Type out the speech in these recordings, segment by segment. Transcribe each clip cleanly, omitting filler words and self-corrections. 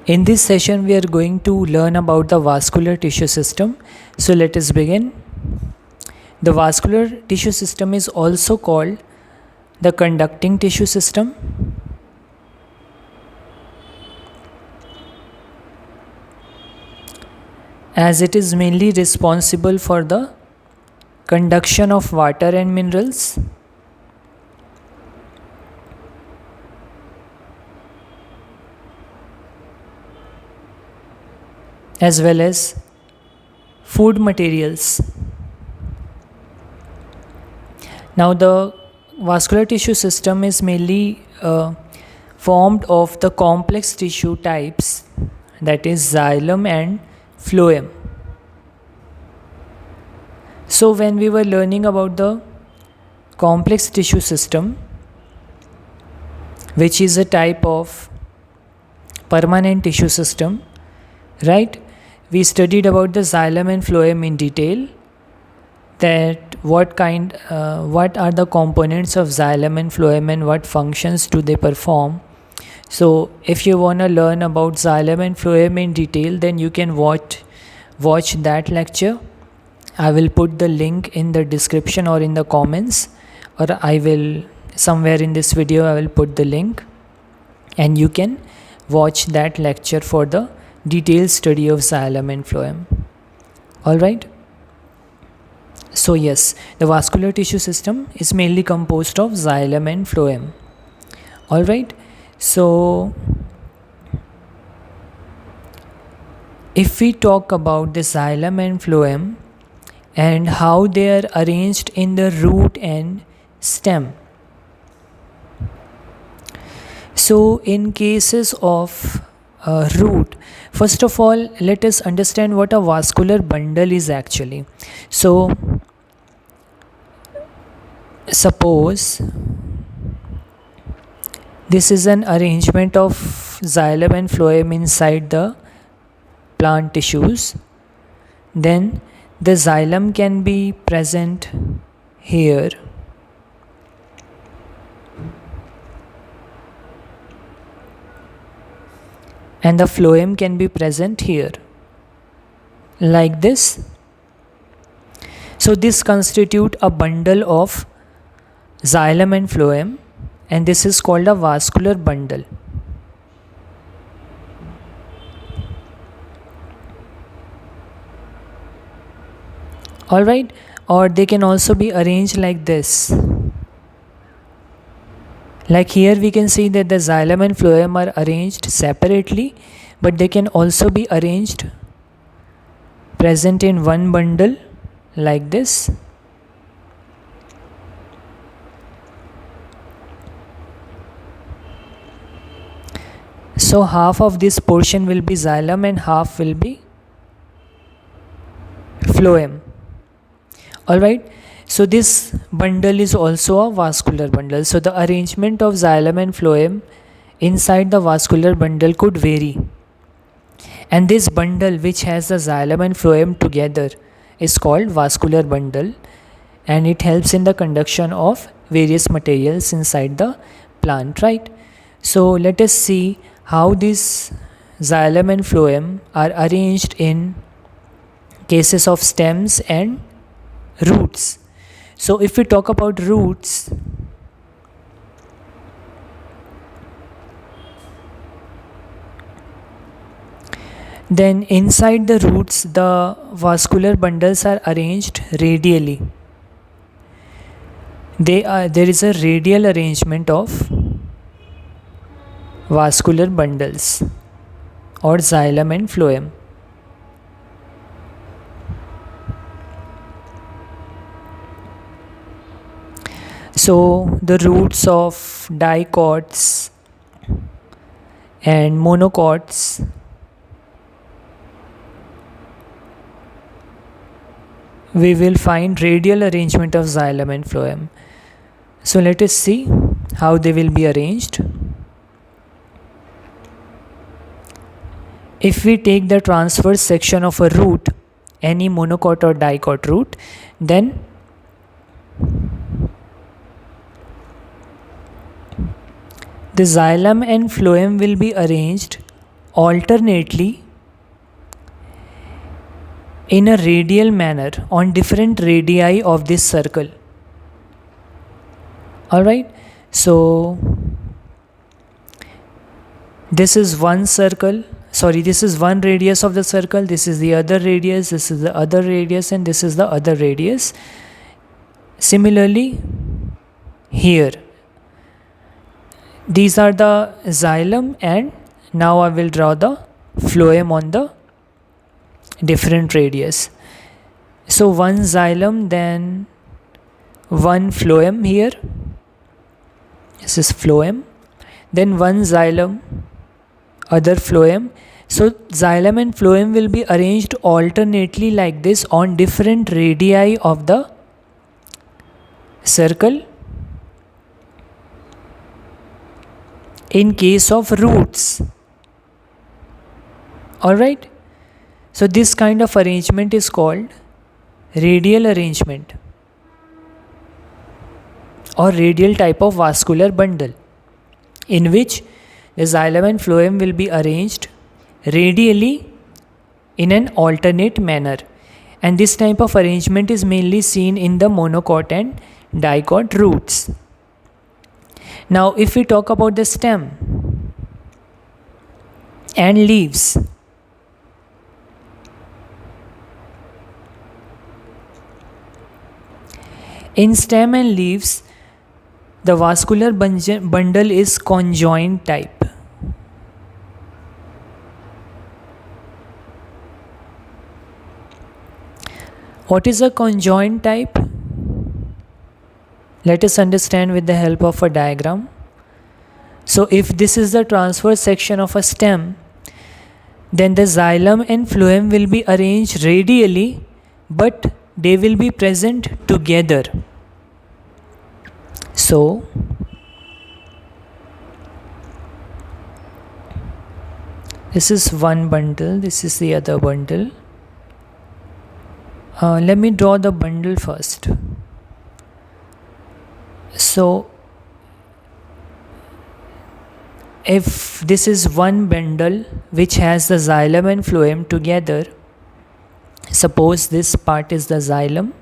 In this session, we are going to learn about the vascular tissue system. So let us begin. The vascular tissue system is also called the conducting tissue system, as it is mainly responsible for the conduction of water and minerals, as well as food materials. Now, the vascular tissue system is mainly formed of the complex tissue types, that is xylem and phloem. So when we were learning about the complex tissue system, which is a type of permanent tissue system, right? We studied about the xylem and phloem in detail, that what are the components of xylem and phloem and what functions do they perform. So if you want to learn about xylem and phloem in detail, then you can watch that lecture. I will put the link in the description or in the comments, or I will somewhere in this video I will put the link, and you can watch that lecture for the detailed study of xylem and phloem. Alright. So yes, the vascular tissue system is mainly composed of xylem and phloem. Alright. So if we talk about the xylem and phloem and how they are arranged in the root and stem. So in cases of root, first of all, let us understand what a vascular bundle is actually. So suppose this is an arrangement of xylem and phloem inside the plant tissues. Then the xylem can be present here, and the phloem can be present here, like this. So this constitutes a bundle of xylem and phloem, and this is called a vascular bundle. Alright, or they can also be arranged like this. Like here we can see that the xylem and phloem are arranged separately, but they can also be arranged present in one bundle like this. So half of this portion will be xylem and half will be phloem. Alright, so this bundle is also a vascular bundle. So the arrangement of xylem and phloem inside the vascular bundle could vary. And this bundle, which has the xylem and phloem together, is called vascular bundle, and it helps in the conduction of various materials inside the plant, right? So let us see how these xylem and phloem are arranged in cases of stems and roots. So if we talk about roots, then inside the roots the vascular bundles are arranged radially. There is a radial arrangement of vascular bundles or xylem and phloem. So the roots of dicots and monocots we will find radial arrangement of xylem and phloem. So let us see how they will be arranged. If we take the transverse section of a root, any monocot or dicot root, then the xylem and phloem will be arranged alternately in a radial manner on different radii of this circle. Alright, so this is one circle, this is one radius of the circle, this is the other radius, this is the other radius, and this is the other radius. Similarly, here, these are the xylem, and now I will draw the phloem on the different radius. So one xylem, then one phloem here, this is phloem, then one xylem, other phloem. So xylem and phloem will be arranged alternately like this on different radii of the circle. In case of roots, alright, so this kind of arrangement is called radial arrangement or radial type of vascular bundle, in which the xylem and phloem will be arranged radially in an alternate manner, and this type of arrangement is mainly seen in the monocot and dicot roots. Now if we talk about the stem and leaves, in stem and leaves, the vascular bundle is conjoint type. What is a conjoint type? Let us understand with the help of a diagram. So if this is the transverse section of a stem, then the xylem and phloem will be arranged radially, but they will be present together. So this is one bundle, this is the other bundle. Let me draw the bundle first. So if this is one bundle which has the xylem and phloem together, suppose this part is the xylem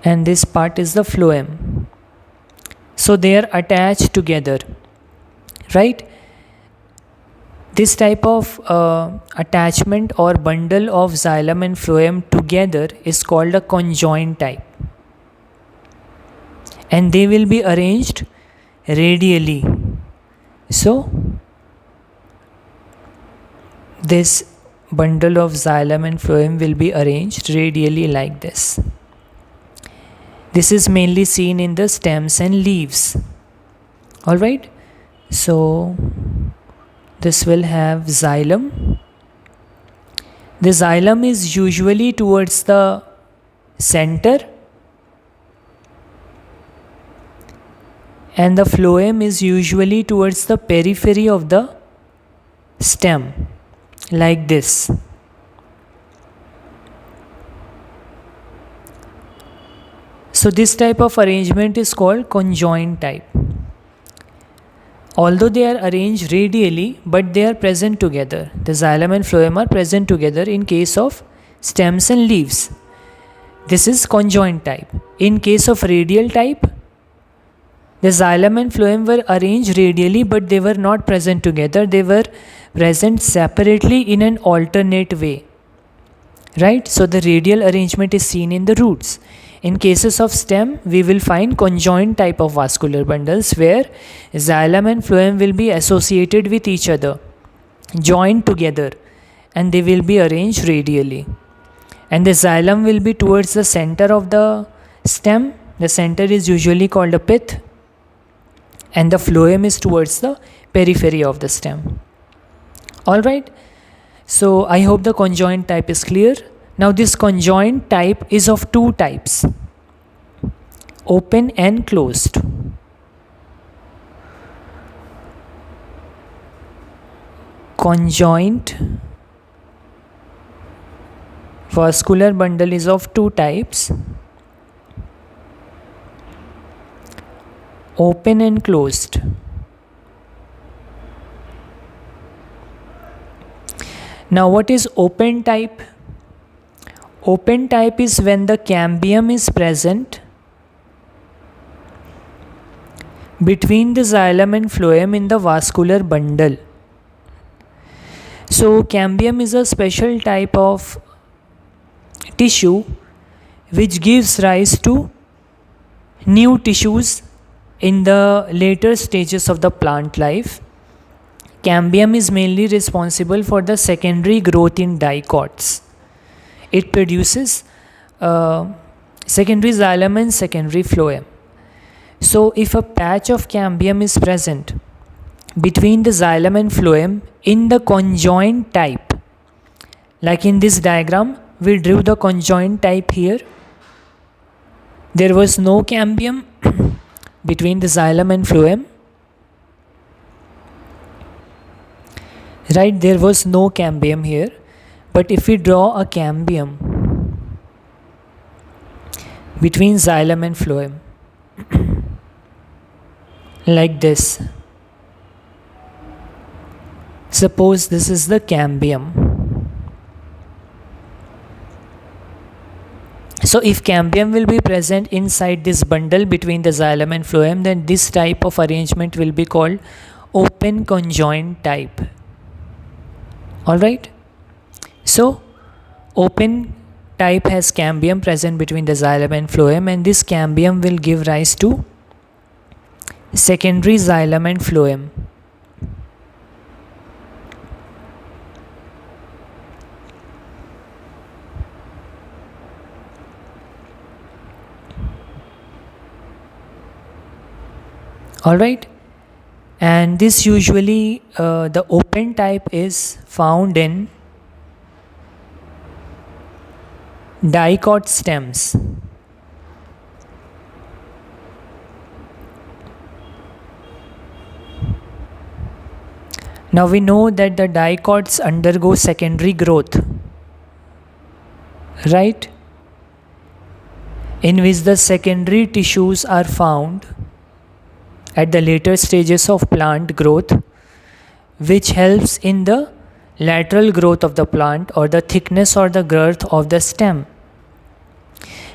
and this part is the phloem, so they are attached together, right? This type of attachment or bundle of xylem and phloem together is called a conjoint type, and they will be arranged radially. So this bundle of xylem and phloem will be arranged radially like this. This is mainly seen in the stems and leaves. Alright, so this will have xylem. The xylem is usually towards the center, and the phloem is usually towards the periphery of the stem, like this. So this type of arrangement is called conjoint type. Although they are arranged radially, but they are present together. The xylem and phloem are present together in case of stems and leaves. This is conjoint type. In case of radial type, the xylem and phloem were arranged radially, but they were not present together. They were present separately in an alternate way. Right? So the radial arrangement is seen in the roots. In cases of stem, we will find conjoint type of vascular bundles where xylem and phloem will be associated with each other, joined together, and they will be arranged radially. And the xylem will be towards the center of the stem. The center is usually called a pith, and the phloem is towards the periphery of the stem. Alright, so I hope the conjoint type is clear. Now this conjoint type is of two types, open and closed. Conjoint vascular bundle is of two types, open and closed. Now what is open type? Open type is when the cambium is present between the xylem and phloem in the vascular bundle. So cambium is a special type of tissue which gives rise to new tissues in the later stages of the plant life. Cambium is mainly responsible for the secondary growth in dicots. It produces secondary xylem and secondary phloem. So if a patch of cambium is present between the xylem and phloem in the conjoint type, like in this diagram, we drew the conjoint type here. There was no cambium between the xylem and phloem. Right, there was no cambium here. But if we draw a cambium between xylem and phloem, like this, suppose this is the cambium. So if cambium will be present inside this bundle between the xylem and phloem, then this type of arrangement will be called open conjoint type. Alright. So, open type has cambium present between the xylem and phloem, and this cambium will give rise to secondary xylem and phloem. Alright, and this usually the open type is found in dicot stems. Now we know that the dicots undergo secondary growth, right, in which the secondary tissues are found at the later stages of plant growth, which helps in the lateral growth of the plant or the thickness or the girth of the stem.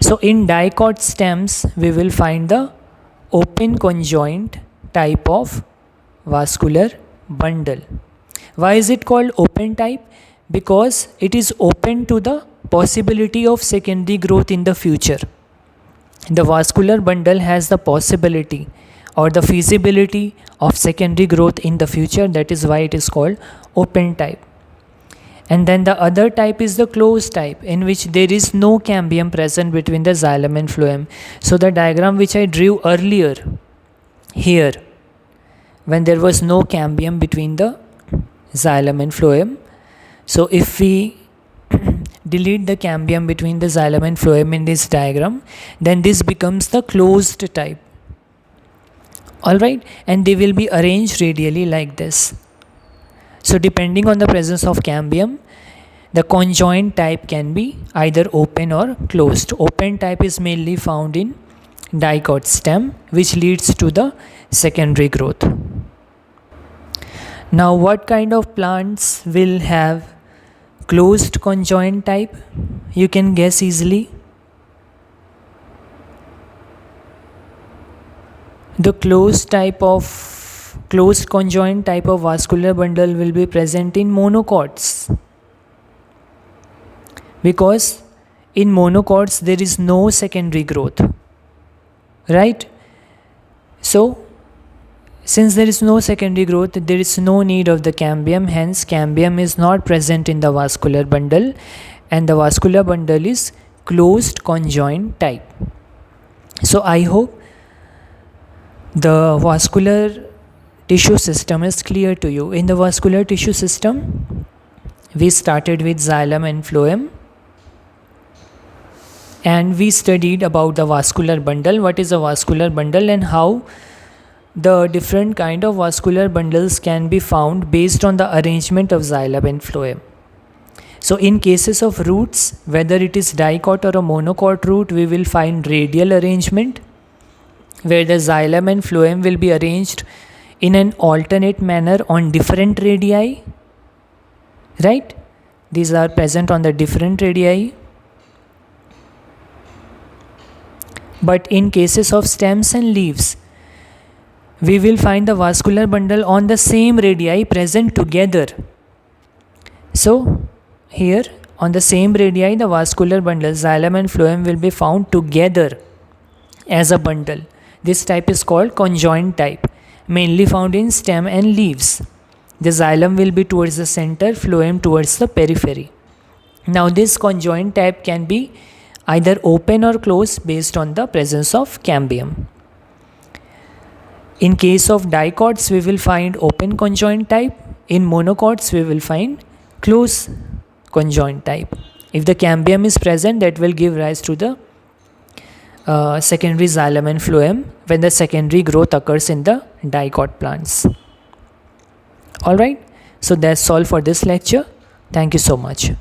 So in dicot stems we will find the open conjoint type of vascular bundle. Why is it called open type? Because it is open to the possibility of secondary growth in the future. The vascular bundle has the possibility or the feasibility of secondary growth in the future. That is why it is called open type. And then the other type is the closed type, in which there is no cambium present between the xylem and phloem. So the diagram which I drew earlier here, when there was no cambium between the xylem and phloem, so if we delete the cambium between the xylem and phloem in this diagram, then this becomes the closed type. Alright, and they will be arranged radially like this. So depending on the presence of cambium, the conjoint type can be either open or closed. Open type is mainly found in dicot stem, which leads to the secondary growth. Now what kind of plants will have closed conjoint type? You can guess easily. The closed conjoint type of vascular bundle will be present in monocots, because in monocots there is no secondary growth, right? So since there is no secondary growth, there is no need of the cambium, hence cambium is not present in the vascular bundle, and the vascular bundle is closed conjoint type. So I hope the vascular tissue system is clear to you. In the vascular tissue system, we started with xylem and phloem, and we studied about the vascular bundle, what is a vascular bundle, and how the different kind of vascular bundles can be found based on the arrangement of xylem and phloem. So in cases of roots, whether it is dicot or a monocot root, we will find radial arrangement, where the xylem and phloem will be arranged in an alternate manner on different radii, right? These are present on the different radii. But in cases of stems and leaves, we will find the vascular bundle on the same radii present together. So here on the same radii, the vascular bundle, xylem and phloem, will be found together as a bundle. This type is called conjoint type, mainly found in stem and leaves. The xylem will be towards the center, phloem towards the periphery. Now this conjoint type can be either open or closed based on the presence of cambium. In case of dicots, we will find open conjoint type. In monocots, we will find closed conjoint type. If the cambium is present, that will give rise to the secondary xylem and phloem when the secondary growth occurs in the dicot plants. Alright, so that's all for this lecture. Thank you so much.